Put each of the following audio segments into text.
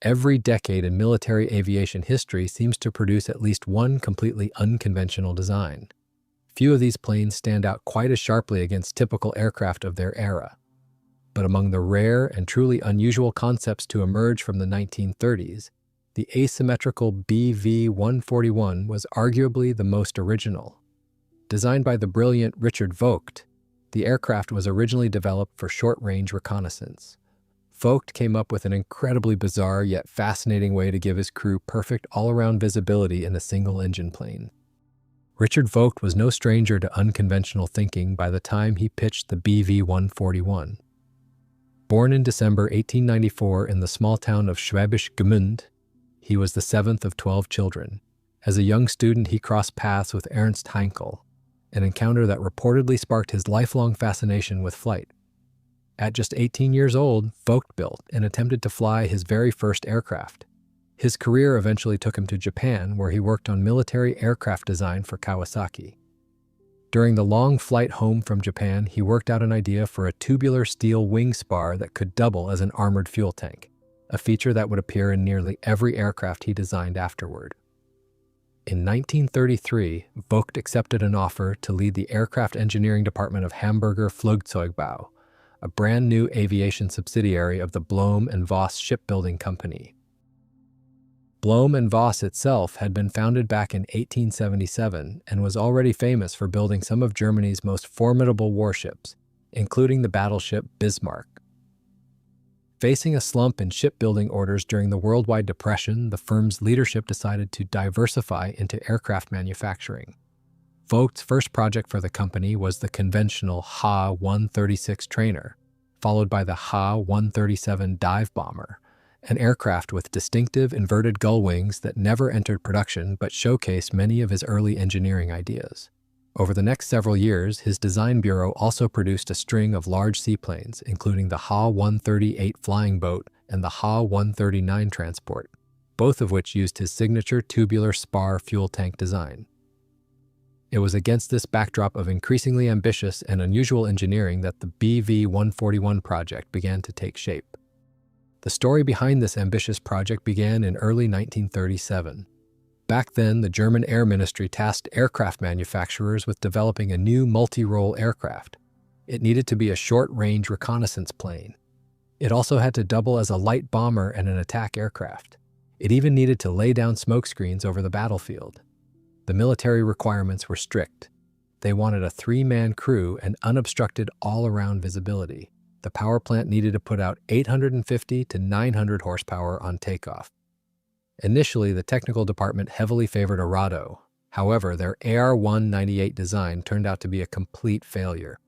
Every decade in military aviation history seems to produce at least one completely unconventional design. Few of these planes stand out quite as sharply against typical aircraft of their era. But among the rare and truly unusual concepts to emerge from the 1930s, the asymmetrical BV-141 was arguably the most original. Designed by the brilliant Richard Vogt, the aircraft was originally developed for short-range reconnaissance. Vogt came up with an incredibly bizarre yet fascinating way to give his crew perfect all-around visibility in a single-engine plane. Richard Vogt was no stranger to unconventional thinking by the time he pitched the BV-141. Born in December 1894 in the small town of Schwäbisch Gmünd, he was the seventh of 12 children. As a young student, he crossed paths with Ernst Heinkel, an encounter that reportedly sparked his lifelong fascination with flight. At just 18 years old, Vogt built and attempted to fly his very first aircraft. His career eventually took him to Japan, where he worked on military aircraft design for Kawasaki. During the long flight home from Japan, he worked out an idea for a tubular steel wing spar that could double as an armored fuel tank, a feature that would appear in nearly every aircraft he designed afterward. In 1933, Vogt accepted an offer to lead the aircraft engineering department of Hamburger Flugzeugbau, a brand new aviation subsidiary of the Blohm Voss shipbuilding company. Blohm Voss itself had been founded back in 1877 and was already famous for building some of Germany's most formidable warships, including the battleship Bismarck. Facing a slump in shipbuilding orders during the worldwide depression, the firm's leadership decided to diversify into aircraft manufacturing. Vogt's first project for the company was the conventional Ha-136 trainer, followed by the Ha-137 dive bomber, an aircraft with distinctive inverted gull wings that never entered production but showcased many of his early engineering ideas. Over the next several years, his design bureau also produced a string of large seaplanes, including the Ha-138 flying boat and the Ha-139 transport, both of which used his signature tubular spar fuel tank design. It was against this backdrop of increasingly ambitious and unusual engineering that the BV-141 project began to take shape. The story behind this ambitious project began in early 1937. Back then, the German Air Ministry tasked aircraft manufacturers with developing a new multi-role aircraft. It needed to be a short-range reconnaissance plane. It also had to double as a light bomber and an attack aircraft. It even needed to lay down smoke screens over the battlefield. The military requirements were strict. They wanted a 3-man crew and unobstructed all-around visibility. The power plant needed to put out 850 to 900 horsepower on takeoff. Initially, the technical department heavily favored Arado. However, their AR-198 design turned out to be a complete failure.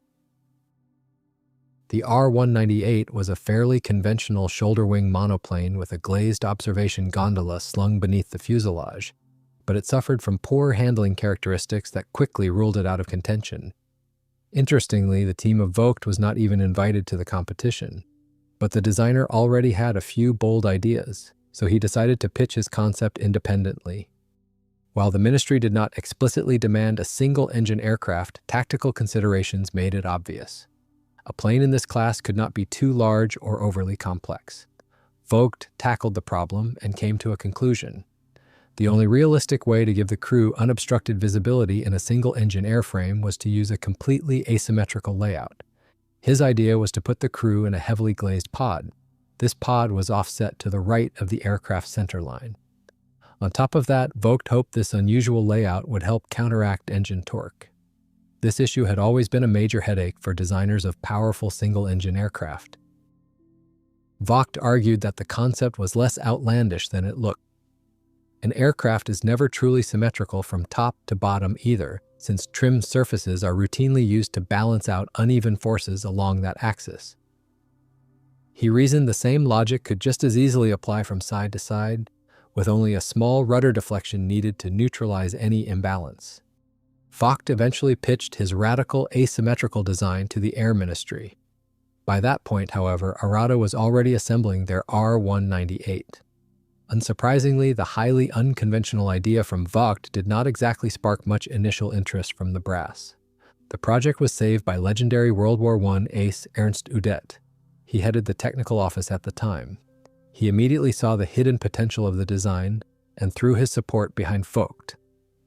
The AR-198 was a fairly conventional shoulder-wing monoplane with a glazed observation gondola slung beneath the fuselage, but it suffered from poor handling characteristics that quickly ruled it out of contention. Interestingly, the team of Vogt was not even invited to the competition, but the designer already had a few bold ideas, so he decided to pitch his concept independently. While the ministry did not explicitly demand a single-engine aircraft, tactical considerations made it obvious. A plane in this class could not be too large or overly complex. Vogt tackled the problem and came to a conclusion. The only realistic way to give the crew unobstructed visibility in a single-engine airframe was to use a completely asymmetrical layout. His idea was to put the crew in a heavily glazed pod. This pod was offset to the right of the aircraft's centerline. On top of that, Vogt hoped this unusual layout would help counteract engine torque. This issue had always been a major headache for designers of powerful single-engine aircraft. Vogt argued that the concept was less outlandish than it looked. An aircraft is never truly symmetrical from top to bottom either, since trimmed surfaces are routinely used to balance out uneven forces along that axis. He reasoned the same logic could just as easily apply from side to side, with only a small rudder deflection needed to neutralize any imbalance. Vogt eventually pitched his radical asymmetrical design to the Air Ministry. By that point, however, Arado was already assembling their AR-198. Unsurprisingly, the highly unconventional idea from Vogt did not exactly spark much initial interest from the brass. The project was saved by legendary World War I ace Ernst Udet. He headed the technical office at the time. He immediately saw the hidden potential of the design and threw his support behind Vogt.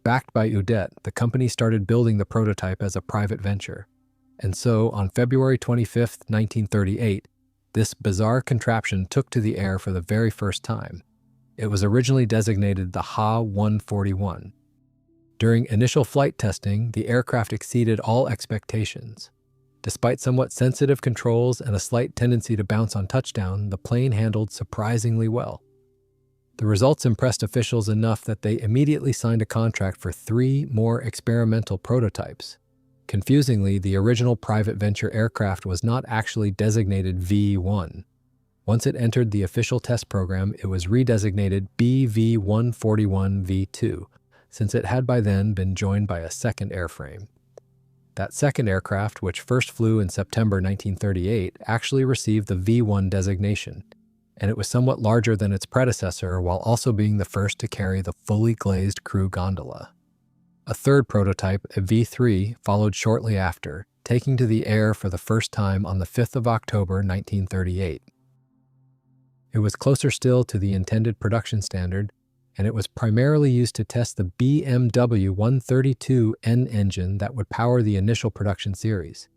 Backed by Udet, the company started building the prototype as a private venture. And so, on February 25, 1938, this bizarre contraption took to the air for the very first time. It was originally designated the Ha-141. During initial flight testing, the aircraft exceeded all expectations. Despite somewhat sensitive controls and a slight tendency to bounce on touchdown, the plane handled surprisingly well. The results impressed officials enough that they immediately signed a contract for 3 more experimental prototypes. Confusingly, the original private venture aircraft was not actually designated V-1. Once it entered the official test program, it was redesignated BV-141V2, since it had by then been joined by a second airframe. That second aircraft, which first flew in September 1938, actually received the V-1 designation, and it was somewhat larger than its predecessor while also being the first to carry the fully glazed crew gondola. A third prototype, a V-3, followed shortly after, taking to the air for the first time on the 5th of October 1938. It was closer still to the intended production standard, and it was primarily used to test the BMW 132N engine that would power the initial production series.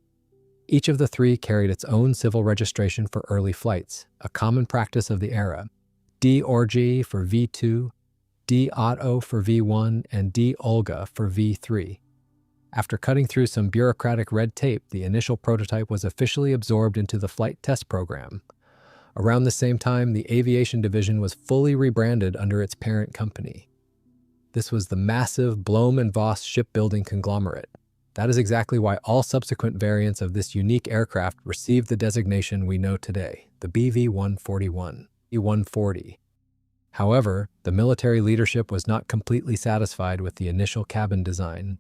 Each of the 3 carried its own civil registration for early flights, a common practice of the era: D-ORG for V2, D-OTO for V1, and D-OLGA for V3. After cutting through some bureaucratic red tape, the initial prototype was officially absorbed into the flight test program. Around the same time, the aviation division was fully rebranded under its parent company. This was the massive Blohm Voss shipbuilding conglomerate. That is exactly why all subsequent variants of this unique aircraft received the designation we know today, the BV-141, E-140. However, the military leadership was not completely satisfied with the initial cabin design.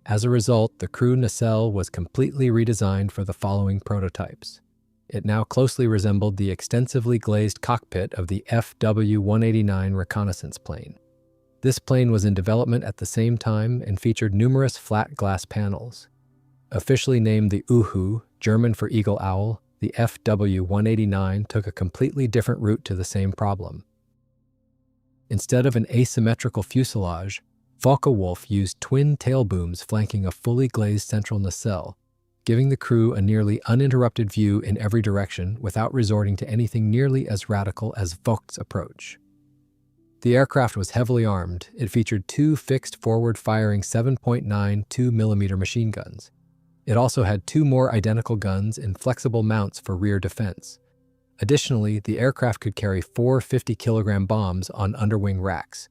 As a result, the crew nacelle was completely redesigned for the following prototypes. It now closely resembled the extensively glazed cockpit of the FW-189 reconnaissance plane. This plane was in development at the same time and featured numerous flat glass panels. Officially named the Uhu, German for eagle owl, the FW-189 took a completely different route to the same problem. Instead of an asymmetrical fuselage, Focke-Wulf used twin tail booms flanking a fully glazed central nacelle, giving the crew a nearly uninterrupted view in every direction without resorting to anything nearly as radical as Vogt's approach. The aircraft was heavily armed. It featured 2 fixed forward-firing 7.9 2mm machine guns. It also had 2 more identical guns in flexible mounts for rear defense. Additionally, the aircraft could carry 4 50-kilogram bombs on underwing racks.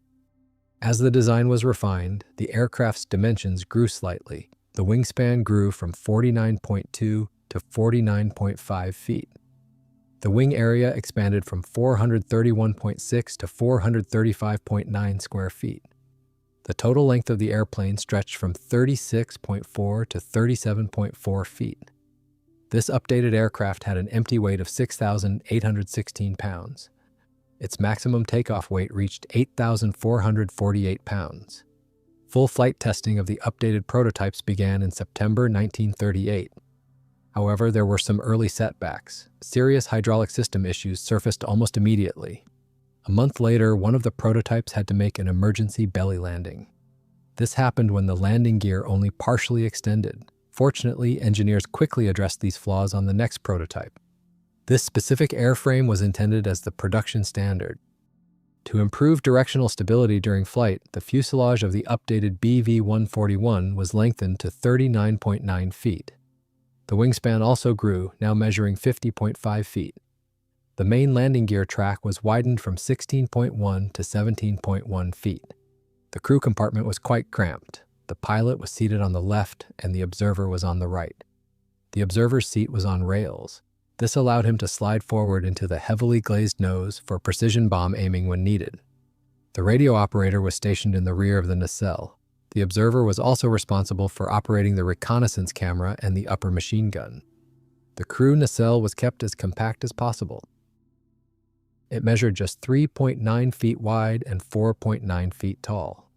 As the design was refined, the aircraft's dimensions grew slightly. The wingspan grew from 49.2 to 49.5 feet. The wing area expanded from 431.6 to 435.9 square feet. The total length of the airplane stretched from 36.4 to 37.4 feet. This updated aircraft had an empty weight of 6,816 pounds. Its maximum takeoff weight reached 8,448 pounds. Full flight testing of the updated prototypes began in September 1938. However, there were some early setbacks. Serious hydraulic system issues surfaced almost immediately. A month later, one of the prototypes had to make an emergency belly landing. This happened when the landing gear only partially extended. Fortunately, engineers quickly addressed these flaws on the next prototype. This specific airframe was intended as the production standard. To improve directional stability during flight, the fuselage of the updated BV-141 was lengthened to 39.9 feet. The wingspan also grew, now measuring 50.5 feet. The main landing gear track was widened from 16.1 to 17.1 feet. The crew compartment was quite cramped. The pilot was seated on the left and the observer was on the right. The observer's seat was on rails. This allowed him to slide forward into the heavily glazed nose for precision bomb aiming when needed. The radio operator was stationed in the rear of the nacelle. The observer was also responsible for operating the reconnaissance camera and the upper machine gun. The crew nacelle was kept as compact as possible. It measured just 3.9 feet wide and 4.9 feet tall.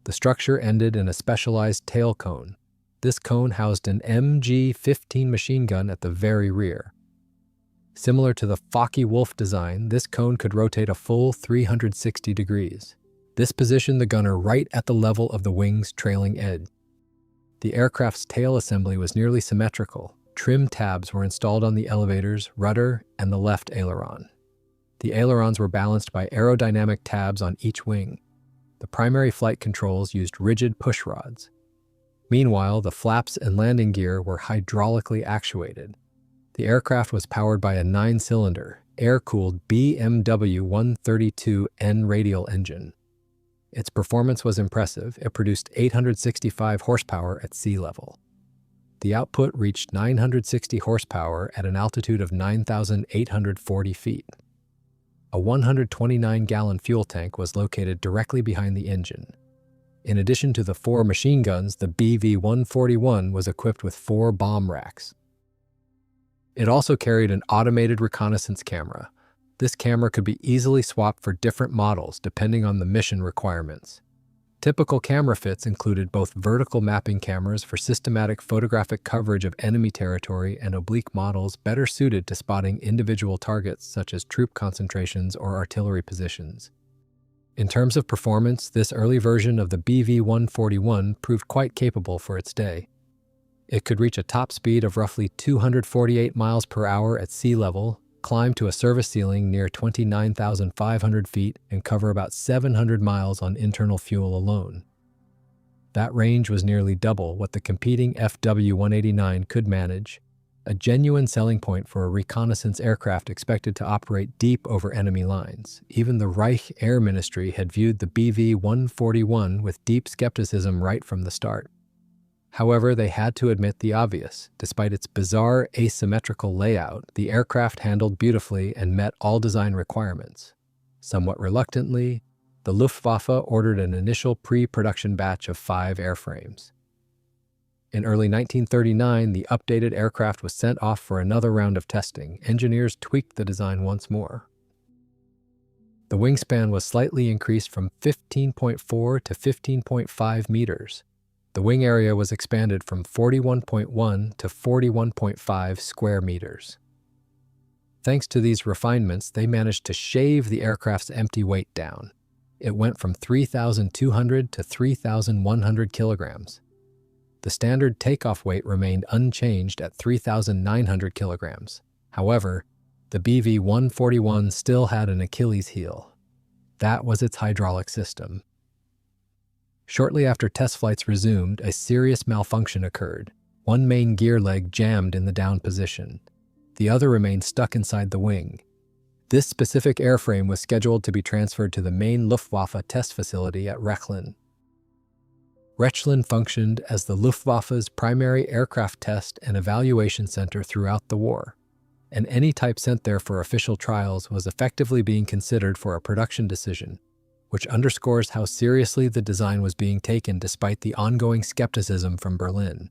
The structure ended in a specialized tail cone. This cone housed an MG-15 machine gun at the very rear. Similar to the Focke-Wulf design, this cone could rotate a full 360 degrees. This positioned the gunner right at the level of the wing's trailing edge. The aircraft's tail assembly was nearly symmetrical. Trim tabs were installed on the elevators, rudder, and the left aileron. The ailerons were balanced by aerodynamic tabs on each wing. The primary flight controls used rigid push rods. Meanwhile, the flaps and landing gear were hydraulically actuated. The aircraft was powered by a 9-cylinder, air-cooled BMW 132N radial engine. Its performance was impressive. It produced 865 horsepower at sea level. The output reached 960 horsepower at an altitude of 9,840 feet. A 129-gallon fuel tank was located directly behind the engine. In addition to the 4 machine guns, the BV-141 was equipped with 4 bomb racks. It also carried an automated reconnaissance camera. This camera could be easily swapped for different models depending on the mission requirements. Typical camera fits included both vertical mapping cameras for systematic photographic coverage of enemy territory and oblique models better suited to spotting individual targets such as troop concentrations or artillery positions. In terms of performance, this early version of the BV-141 proved quite capable for its day. It could reach a top speed of roughly 248 miles per hour at sea level, climb to a service ceiling near 29,500 feet, and cover about 700 miles on internal fuel alone. That range was nearly double what the competing FW-189 could manage, a genuine selling point for a reconnaissance aircraft expected to operate deep over enemy lines. Even the Reich Air Ministry had viewed the BV-141 with deep skepticism right from the start. However, they had to admit the obvious. Despite its bizarre asymmetrical layout, the aircraft handled beautifully and met all design requirements. Somewhat reluctantly, the Luftwaffe ordered an initial pre-production batch of 5 airframes. In early 1939, the updated aircraft was sent off for another round of testing. Engineers tweaked the design once more. The wingspan was slightly increased from 15.4 to 15.5 meters. The wing area was expanded from 41.1 to 41.5 square meters. Thanks to these refinements, they managed to shave the aircraft's empty weight down. It went from 3,200 to 3,100 kilograms. The standard takeoff weight remained unchanged at 3,900 kilograms. However, the BV-141 still had an Achilles heel. That was its hydraulic system. Shortly after test flights resumed, a serious malfunction occurred. One main gear leg jammed in the down position. The other remained stuck inside the wing. This specific airframe was scheduled to be transferred to the main Luftwaffe test facility at Rechlin. Rechlin functioned as the Luftwaffe's primary aircraft test and evaluation center throughout the war, and any type sent there for official trials was effectively being considered for a production decision, which underscores how seriously the design was being taken despite the ongoing skepticism from Berlin.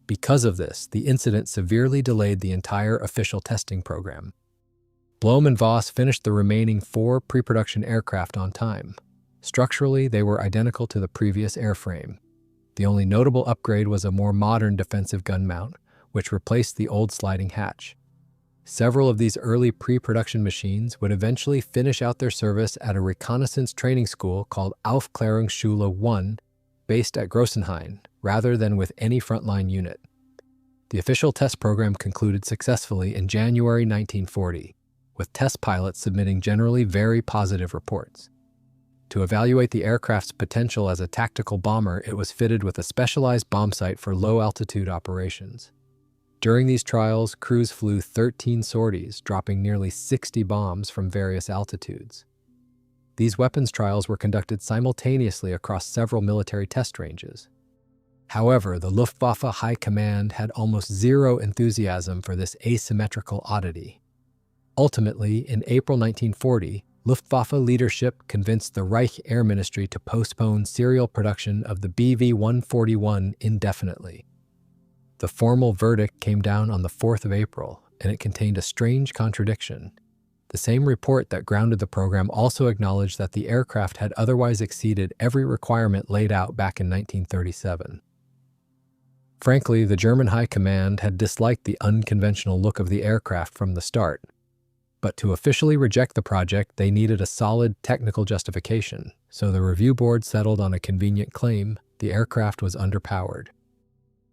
Because of this, the incident severely delayed the entire official testing program. Blohm and Voss finished the remaining 4 pre-production aircraft on time. Structurally, they were identical to the previous airframe. The only notable upgrade was a more modern defensive gun mount, which replaced the old sliding hatch. Several of these early pre-production machines would eventually finish out their service at a reconnaissance training school called Aufklärungsschule 1, based at Grossenhain, rather than with any frontline unit. The official test program concluded successfully in January 1940, with test pilots submitting generally very positive reports. To evaluate the aircraft's potential as a tactical bomber, it was fitted with a specialized bomb sight for low-altitude operations. During these trials, crews flew 13 sorties, dropping nearly 60 bombs from various altitudes. These weapons trials were conducted simultaneously across several military test ranges. However, the Luftwaffe High Command had almost zero enthusiasm for this asymmetrical oddity. Ultimately, in April 1940, Luftwaffe leadership convinced the Reich Air Ministry to postpone serial production of the BV-141 indefinitely. The formal verdict came down on the 4th of April, and it contained a strange contradiction. The same report that grounded the program also acknowledged that the aircraft had otherwise exceeded every requirement laid out back in 1937. Frankly, the German High Command had disliked the unconventional look of the aircraft from the start. But to officially reject the project, they needed a solid technical justification, so the review board settled on a convenient claim: the aircraft was underpowered.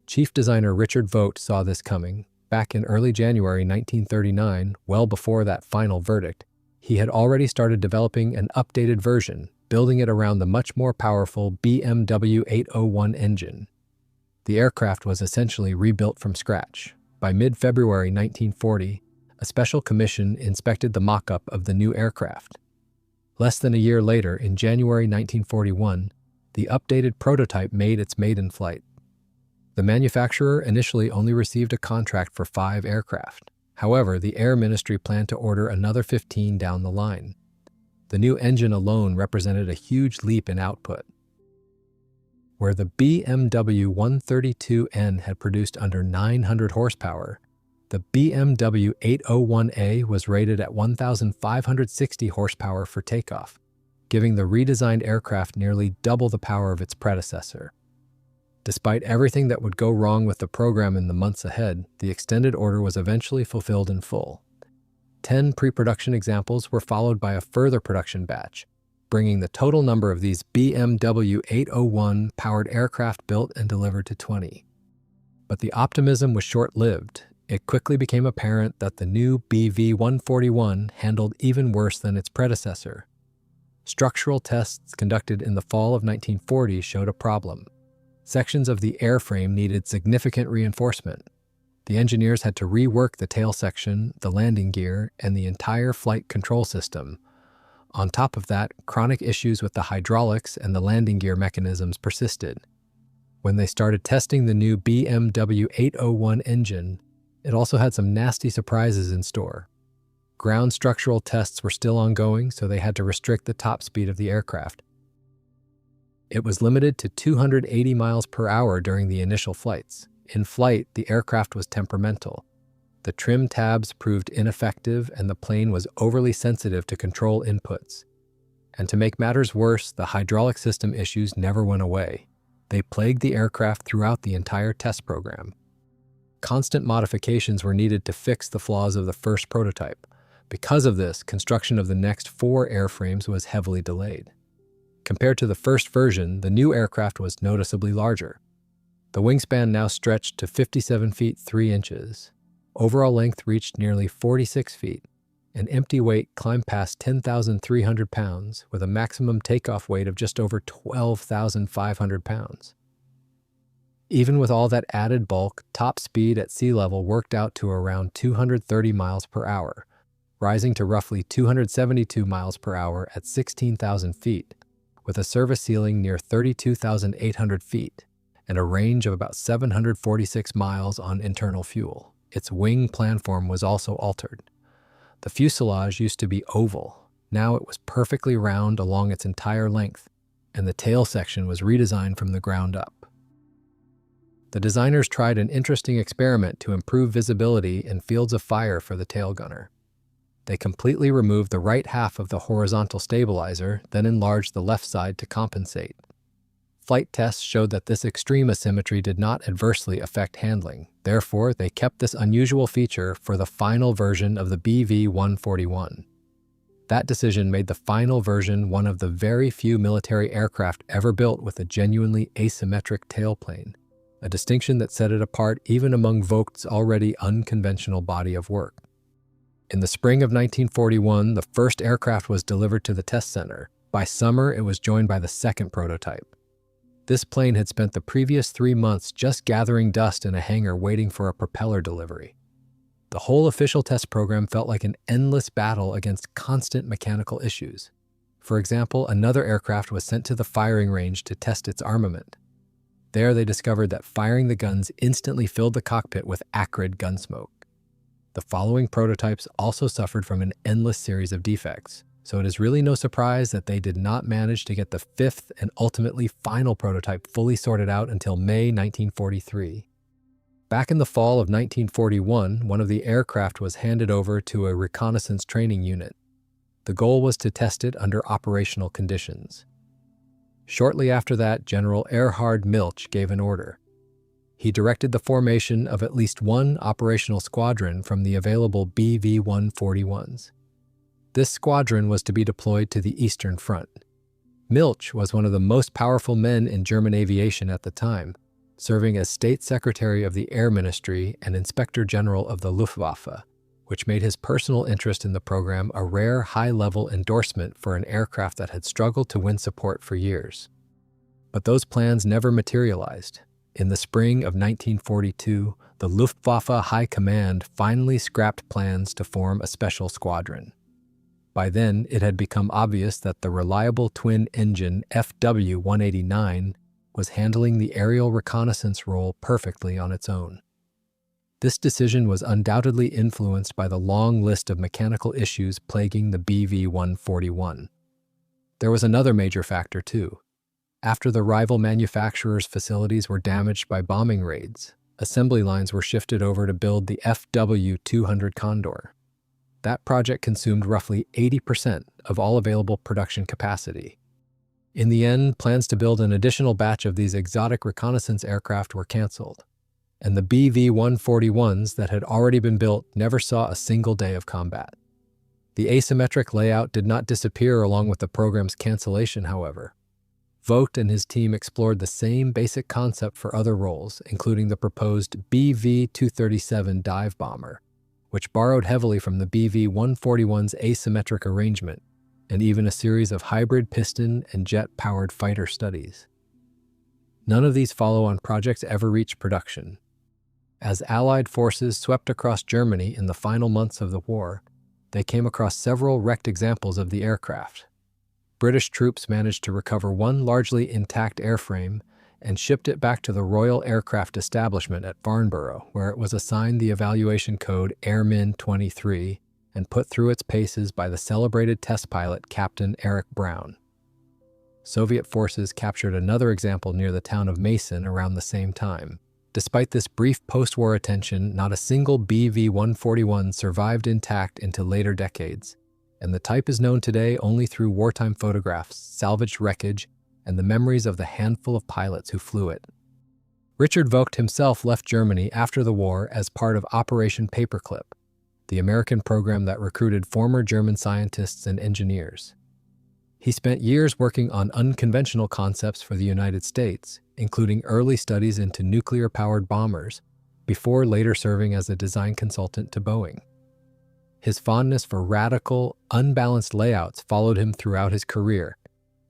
Chief designer Richard Vogt saw this coming. Back in early January 1939, well before that final verdict, he had already started developing an updated version, building it around the much more powerful BMW 801 engine. The aircraft was essentially rebuilt from scratch. By mid-February 1940, a special commission inspected the mock-up of the new aircraft. Less than a year later, in January 1941, the updated prototype made its maiden flight. The manufacturer initially only received a contract for 5 aircraft. However, the Air Ministry planned to order another 15 down the line. The new engine alone represented a huge leap in output. Where the BMW 132N had produced under 900 horsepower, the BMW 801A was rated at 1,560 horsepower for takeoff, giving the redesigned aircraft nearly double the power of its predecessor. Despite everything that would go wrong with the program in the months ahead, the extended order was eventually fulfilled in full. 10 pre-production examples were followed by a further production batch, bringing the total number of these BMW 801-powered aircraft built and delivered to 20. But the optimism was short-lived. It quickly became apparent that the new BV-141 handled even worse than its predecessor. Structural tests conducted in the fall of 1940 showed a problem. Sections of the airframe needed significant reinforcement. The engineers had to rework the tail section, the landing gear, and the entire flight control system. On top of that, chronic issues with the hydraulics and the landing gear mechanisms persisted. When they started testing the new BMW 801 engine, it also had some nasty surprises in store. Ground structural tests were still ongoing, so they had to restrict the top speed of the aircraft. It was limited to 280 miles per hour during the initial flights. In flight, the aircraft was temperamental. The trim tabs proved ineffective, and the plane was overly sensitive to control inputs. And to make matters worse, the hydraulic system issues never went away. They plagued the aircraft throughout the entire test program. Constant modifications were needed to fix the flaws of the first prototype. Because of this, construction of the next 4 airframes was heavily delayed. Compared to the first version, the new aircraft was noticeably larger. The wingspan now stretched to 57 feet 3 inches. Overall length reached nearly 46 feet, and empty weight climbed past 10,300 pounds, with a maximum takeoff weight of just over 12,500 pounds. Even with all that added bulk, top speed at sea level worked out to around 230 miles per hour, rising to roughly 272 miles per hour at 16,000 feet, with a service ceiling near 32,800 feet and a range of about 746 miles on internal fuel. Its wing planform was also altered. The fuselage used to be oval. Now it was perfectly round along its entire length, and the tail section was redesigned from the ground up. The designers tried an interesting experiment to improve visibility in fields of fire for the tail gunner. They completely removed the right half of the horizontal stabilizer, then enlarged the left side to compensate. Flight tests showed that this extreme asymmetry did not adversely affect handling. Therefore, they kept this unusual feature for the final version of the BV-141. That decision made the final version one of the very few military aircraft ever built with a genuinely asymmetric tailplane, a distinction that set it apart even among Vogt's already unconventional body of work. In the spring of 1941, the first aircraft was delivered to the test center. By summer, it was joined by the second prototype. This plane had spent the previous 3 months just gathering dust in a hangar waiting for a propeller delivery. The whole official test program felt like an endless battle against constant mechanical issues. For example, another aircraft was sent to the firing range to test its armament. There, they discovered that firing the guns instantly filled the cockpit with acrid gun smoke. The following prototypes also suffered from an endless series of defects, so it is really no surprise that they did not manage to get the 5th and ultimately final prototype fully sorted out until May 1943. Back in the fall of 1941, one of the aircraft was handed over to a reconnaissance training unit. The goal was to test it under operational conditions. Shortly after that, General Erhard Milch gave an order. he directed the formation of at least one operational squadron from the available BV-141s. This squadron was to be deployed to the Eastern Front. Milch was one of the most powerful men in German aviation at the time, serving as State Secretary of the Air Ministry and Inspector General of the Luftwaffe, which made his personal interest in the program a rare high-level endorsement for an aircraft that had struggled to win support for years. But those plans never materialized. In the spring of 1942, the Luftwaffe High Command finally scrapped plans to form a special squadron. By then, it had become obvious that the reliable twin-engine FW-189 was handling the aerial reconnaissance role perfectly on its own. This decision was undoubtedly influenced by the long list of mechanical issues plaguing the BV-141. There was another major factor, too. After the rival manufacturers' facilities were damaged by bombing raids, assembly lines were shifted over to build the FW-200 Condor. That project consumed roughly 80% of all available production capacity. In the end, plans to build an additional batch of these exotic reconnaissance aircraft were canceled, and the BV-141s that had already been built never saw a single day of combat. The asymmetric layout did not disappear along with the program's cancellation, however. Vogt and his team explored the same basic concept for other roles, including the proposed BV-237 dive bomber, which borrowed heavily from the BV-141's asymmetric arrangement, and even a series of hybrid piston and jet-powered fighter studies. None of these follow-on projects ever reached production. As Allied forces swept across Germany in the final months of the war, they came across several wrecked examples of the aircraft. British troops managed to recover one largely intact airframe and shipped it back to the Royal Aircraft Establishment at Farnborough, where it was assigned the evaluation code Airmin 23 and put through its paces by the celebrated test pilot Captain Erich Braun. Soviet forces captured another example near the town of Meissen around the same time. Despite this brief post-war attention, not a single BV-141 survived intact into later decades, and the type is known today only through wartime photographs, salvaged wreckage, and the memories of the handful of pilots who flew it. Richard Vogt himself left Germany after the war as part of Operation Paperclip, the American program that recruited former German scientists and engineers. He spent years working on unconventional concepts for the United States, including early studies into nuclear-powered bombers, before later serving as a design consultant to Boeing. His fondness for radical, unbalanced layouts followed him throughout his career,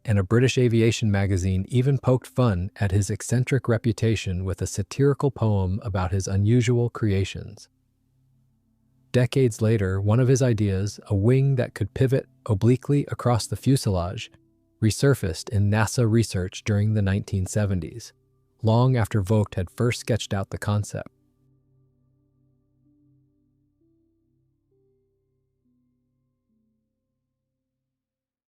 and a British aviation magazine even poked fun at his eccentric reputation with a satirical poem about his unusual creations. Decades later, one of his ideas, a wing that could pivot obliquely across the fuselage, resurfaced in NASA research during the 1970s, long after Vogt had first sketched out the concept.